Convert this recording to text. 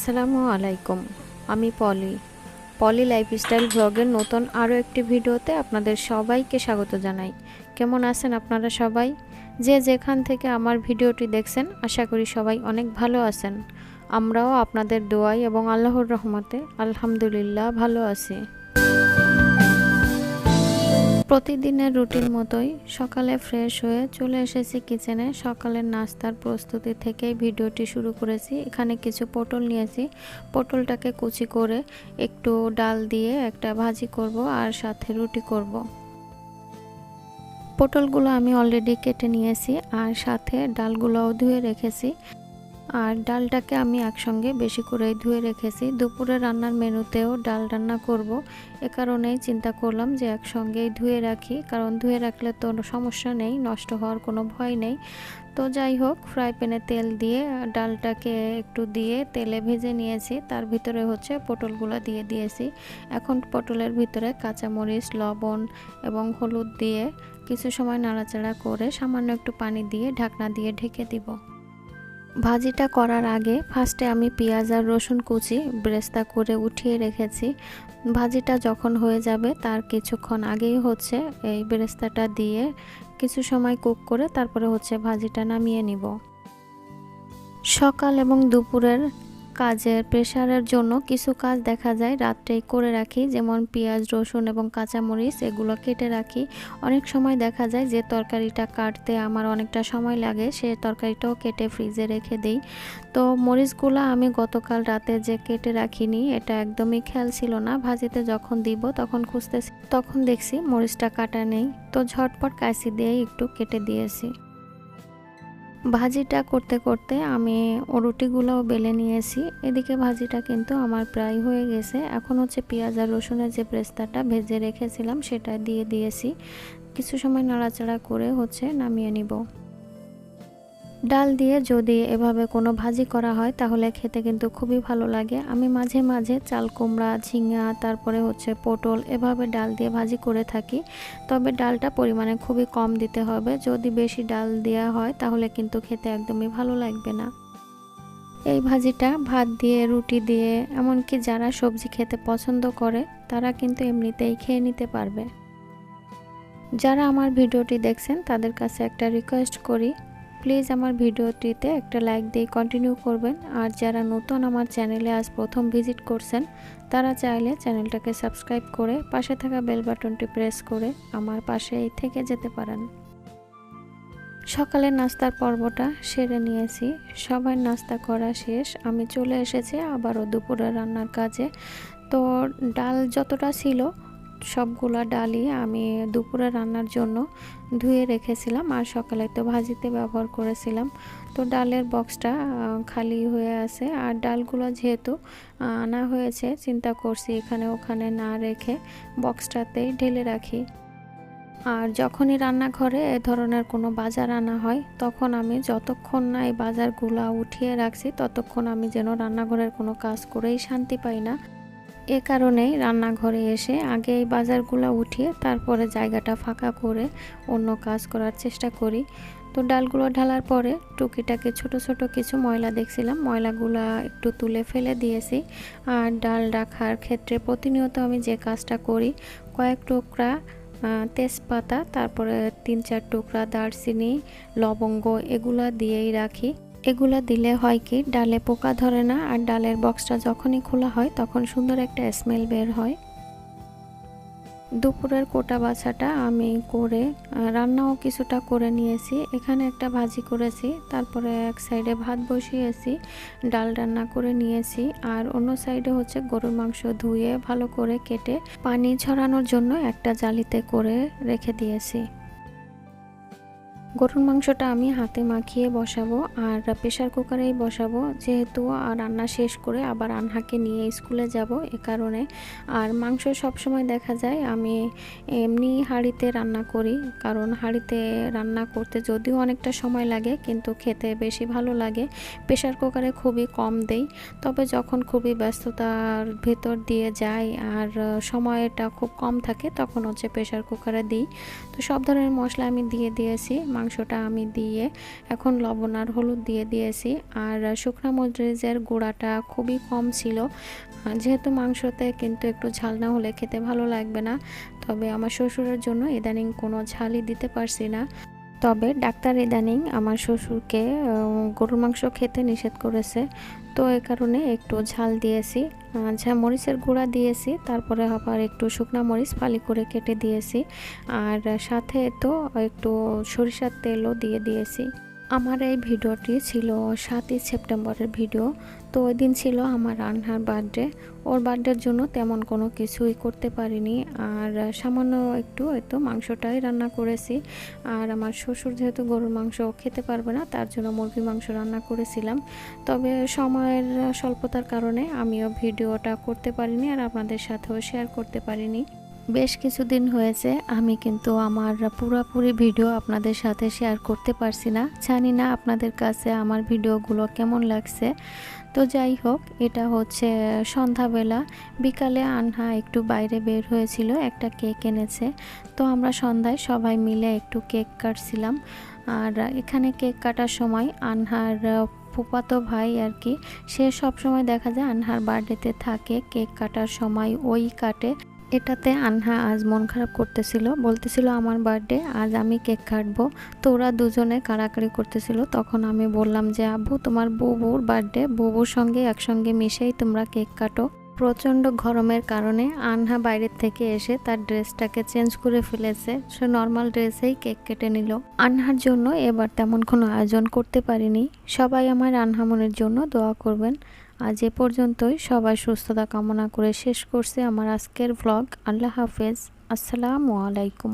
আসসালামু আলাইকুম। আমি পলি লাইফস্টাইল ব্লগের নতুন আরও একটি ভিডিওতে আপনাদের সবাইকে স্বাগত জানাই। কেমন আছেন আপনারা সবাই? যে যেখান থেকে আমার ভিডিওটি দেখছেন, আশা করি সবাই অনেক ভালো আছেন। আমরাও আপনাদের দোয়াই এবং আল্লাহর রহমতে আলহামদুলিল্লাহ ভালো আছি। প্রতিদিনের রুটিন মতোই সকালে ফ্রেশ হয়ে চলে এসেছি কিচেনে। সকালের নাস্তার প্রস্তুতি থেকেই ভিডিওটি শুরু করেছি। এখানে কিছু পটল নিয়েছি, পটলটাকে কুচি করে একটু ডাল দিয়ে একটা ভাজি করব আর সাথে রুটি করব। পটলগুলো আমি অলরেডি কেটে নিয়েছি আর সাথে ডালগুলোও ধুয়ে রেখেছি। আর ডালটাকে আমি একসঙ্গে বেশি করে ধুয়ে রেখেছি। দুপুরে রান্নার মেনুতেও ডাল রান্না করব, এ কারণেই চিন্তা করলাম যে একসঙ্গেই ধুয়ে রাখি, কারণ ধুয়ে রাখলে তো সমস্যা নেই, নষ্ট হওয়ার কোনো ভয় নেই। তো যাই হোক, ফ্রাই প্যানে তেল দিয়ে ডালটাকে একটু দিয়ে তেলে ভেজে নিয়েছি। তার ভিতরে পটলগুলো দিয়ে দিয়েছি। এখন পটলের ভিতরে কাঁচামরিচ, লবণ এবং হলুদ দিয়ে কিছু সময় নাড়াচাড়া করে সামান্য একটু পানি দিয়ে ঢাকনা দিয়ে ঢেকে দিব। ভাজিটা করার আগে ফার্স্টে আমি পেঁয়াজ আর রসুন কুচি বেরেস্তা করে উঠিয়ে রেখেছি। ভাজিটা যখন হয়ে যাবে তার কিছুক্ষণ আগেই এই বেরেস্তাটা দিয়ে কিছু সময় কুক করে তারপরে ভাজিটা নামিয়ে নিব। সকাল এবং দুপুরের কাজের প্রেশারের জন্য কিছু কাজ দেখা যায় রাত্রেই করে রাখি, যেমন পেঁয়াজ, রসুন এবং কাঁচামরিচ এগুলো কেটে রাখি। অনেক সময় দেখা যায় যে তরকারিটা কাটতে আমার অনেকটা সময় লাগে, সে তরকারিটাও কেটে ফ্রিজে রেখে দিই। তো মরিচগুলো আমি গতকাল রাতে যে কেটে রাখিনি, এটা একদমই খেয়াল ছিল না। ভাজিতে যখন দিব তখন দেখছি মরিচটা কাটা নেই, তো ঝটপট কাঁচি দিয়ে একটু কেটে দিয়েছি। ভাজিটা করতে করতে আমি রুটিগুলোও বেলে নিয়েছি। এদিকে ভাজিটা কিন্তু আমার প্রায় হয়ে গেছে। এখন পেঁয়াজ আর রসুনের যে বেরেস্তাটা ভেজে রেখেছিলাম সেটা দিয়ে দিয়েছি। কিছু সময় নাড়াচাড়া করে নামিয়ে নিব। ডাল দিয়ে যদি এভাবে কোনো ভাজি করা হয় তাহলে খেতে কিন্তু খুবই ভালো লাগে। আমি মাঝে মাঝে চাল কুমড়া, ঝিঙা, তারপরে পটল এভাবে ডাল দিয়ে ভাজি করে থাকি। তবে ডালটা পরিমাণে খুবই কম দিতে হবে। যদি বেশি ডাল দেওয়া হয় তাহলে কিন্তু খেতে একদমই ভালো লাগবে না। এই ভাজিটা ভাত দিয়ে, রুটি দিয়ে, এমনকি যারা সবজি খেতে পছন্দ করে তারা কিন্তু এমনিতেই খেয়ে নিতে পারবে। যারা আমার ভিডিওটি দেখছেন তাদের কাছে একটা রিকোয়েস্ট করি, প্লিজ আমার ভিডিওটিতে একটা লাইক দিয়ে কন্টিনিউ করবেন। আর যারা নতুন আমার চ্যানেলে আজ প্রথম ভিজিট করছেন তারা চাইলে চ্যানেলটাকে সাবস্ক্রাইব করে পাশে থাকা বেল বাটনটি প্রেস করে আমার পাশেই থেকে যেতে পারেন। সকালের নাস্তার পর্বটা সেরে নিয়েছি, সবার নাস্তা করা শেষ। আমি চলে এসেছি আবারও দুপুরের রান্নার কাজে। তো ডাল যতটা ছিল সবগুলা ডালই আমি দুপুরে রান্নার জন্য ধুয়ে রেখেছিলাম, আর সকালে তো ভাজিতে ব্যবহার করেছিলাম। তো ডালের বক্সটা খালি হয়ে আছে, আর ডালগুলো যেহেতু আনা হয়েছে চিন্তা করছি এখানে ওখানে না রেখে বক্সটাতেই ঢেলে রাখি। আর যখনই রান্নাঘরে এ ধরনের কোনো বাজার আনা হয় তখন আমি যতক্ষণ না এই বাজারগুলো উঠিয়ে রাখছি ততক্ষণ আমি যেন রান্নাঘরের কোনো কাজ করেই শান্তি পাই না। এ কারণেই রান্নাঘরে এসে আগে এই বাজারগুলো উঠিয়ে তারপরে জায়গাটা ফাঁকা করে অন্য কাজ করার চেষ্টা করি। তো ডালগুলো ঢালার পরে টুকিটাকে ছোট ছোট কিছু ময়লা দেখছিলাম, ময়লাগুলো একটু তুলে ফেলে দিয়েছি। আর ডাল রাখার ক্ষেত্রে প্রতিনিয়ত আমি যে কাজটা করি, কয়েক টুকরা তেজপাতা, তারপরে 3-4 টুকরা দারচিনি, লবঙ্গ এগুলা দিয়েই রাখি। এগুলা দিলে হয় কি, ডালে পোকা ধরে না, আর ডালের বক্সটা যখনই খোলা হয় তখন সুন্দর একটা স্মেল বের হয়। দুপুরের কোটা বাছাটা আমি করে রান্নাও কিছুটা করে নিয়েছি। এখানে একটা ভাজি করেছি, তারপরে এক সাইডে ভাত বসিয়েছি, ডাল রান্না করে নিয়েছি। আর অন্য সাইডে গরুর মাংস ধুয়ে ভালো করে কেটে পানি ঝরানোর জন্য একটা জালিতে করে রেখে দিয়েছি। গরুর মাংসটা আমি হাতে মাখিয়ে বসাবো আর প্রেশার কুকারেই বসাবো, যেহেতু রান্না শেষ করে আবার আনহাকে নিয়ে স্কুলে যাব এ কারণে। আর মাংস সবসময় দেখা যায় আমি এমনি হাঁড়িতে রান্না করি, কারণ হাঁড়িতে রান্না করতে যদিও অনেকটা সময় লাগে কিন্তু খেতে বেশি ভালো লাগে। প্রেশার কুকারে খুবই কম দেই, তবে যখন খুবই ব্যস্ততার ভেতর দিয়ে যাই আর সময়টা খুব কম থাকে তখন প্রেশার কুকারে দিই। তো সব ধরনের মশলা আমি দিয়ে দিয়েছি। মাংসটা আমি দিয়ে এখন লবণ আর হলুদ দিয়ে দিয়েছি। আর শুকনা মরিচের গুঁড়াটা খুবই কম ছিল, যেহেতু মাংসতে কিন্তু একটু ঝাল না হলে খেতে ভালো লাগবে না। তবে আমার শ্বশুরের জন্য ইদানিং কোনো ঝালই দিতে পারছি না। তবে ডাক্তার ইদানিং আমার শ্বশুরকে গরুর মাংস খেতে নিষেধ করেছে, তো এই কারণে একটু ঝাল দিয়েছি, মরিচের গুঁড়া দিয়েছি, তারপরে আবার একটু শুকনা মরিচ ফালি করে কেটে দিয়েছি, আর সাথে তো একটু সরিষার তেলও দিয়ে দিয়েছি। আমার এই ভিডিওটি ছিল 7ই সেপ্টেম্বরের ভিডিও। তো ওই দিন ছিল আমার রান্নার বার্থডে। ওর বার্থডের জন্য তেমন কোনো কিছুই করতে পারিনি, আর সামান্য একটু হয়তো মাংসটাই রান্না করেছি। আর আমার শ্বশুর যেহেতু গরুর মাংস খেতে পারবে না, তার জন্য মুরগির মাংস রান্না করেছিলাম। তবে সময়ের স্বল্পতার কারণে আমিও ভিডিওটা করতে পারিনি আর আপনাদের সাথেও শেয়ার করতে পারিনি। বেশ কিছুদিন হয়েছে আমি কিন্তু আমার পুরোপুরি ভিডিও আপনাদের সাথে শেয়ার করতে পারছি না। জানি না আপনাদের কাছে আমার ভিডিওগুলো কেমন লাগছে। তো যাই হোক, এটা হচ্ছে সন্ধ্যাবেলা, বিকালে আনহা একটু বাইরে বের হয়েছিল, একটা কেক এনেছে। তো আমরা সন্ধ্যায় সবাই মিলে একটু কেক কাটছিলাম। আর এখানে কেক কাটার সময় আনহার ফুফাতো ভাই আর কি, সে সব সময় দেখা যায় আনহার বার্থডেতে থাকে, কেক কাটার সময় ওই কাটে। এটাতে আনহা আজ মন খারাপ করতেছিল, বলতেছিল আমার বার্থডে, আজ আমি কেক কাটবো। তো ওরা দুজনে কাড়াকাড়ি করতেছিল। তখন আমি বললাম যে আব্বু, তোমার বুবুর বার্থডে, বুবুর সঙ্গে একসঙ্গে মিশেই তোমরা কেক কাটো। প্রচণ্ড গরমের কারণে আনহা বাইরের থেকে এসে তার ড্রেসটাকে চেঞ্জ করে ফেলেছে, সে নর্মাল ড্রেসেই কেক কেটে নিল। আনহার জন্য এবার তেমন কোনো আয়োজন করতে পারিনি। সবাই আমার আনহামনের জন্য দোয়া করবেন। আজ এ পর্যন্তই, সবাই সুস্থতা কামনা করে শেষ করছে আমার আজকের ভ্লগ। আল্লাহ হাফেজ, আসসালামু আলাইকুম।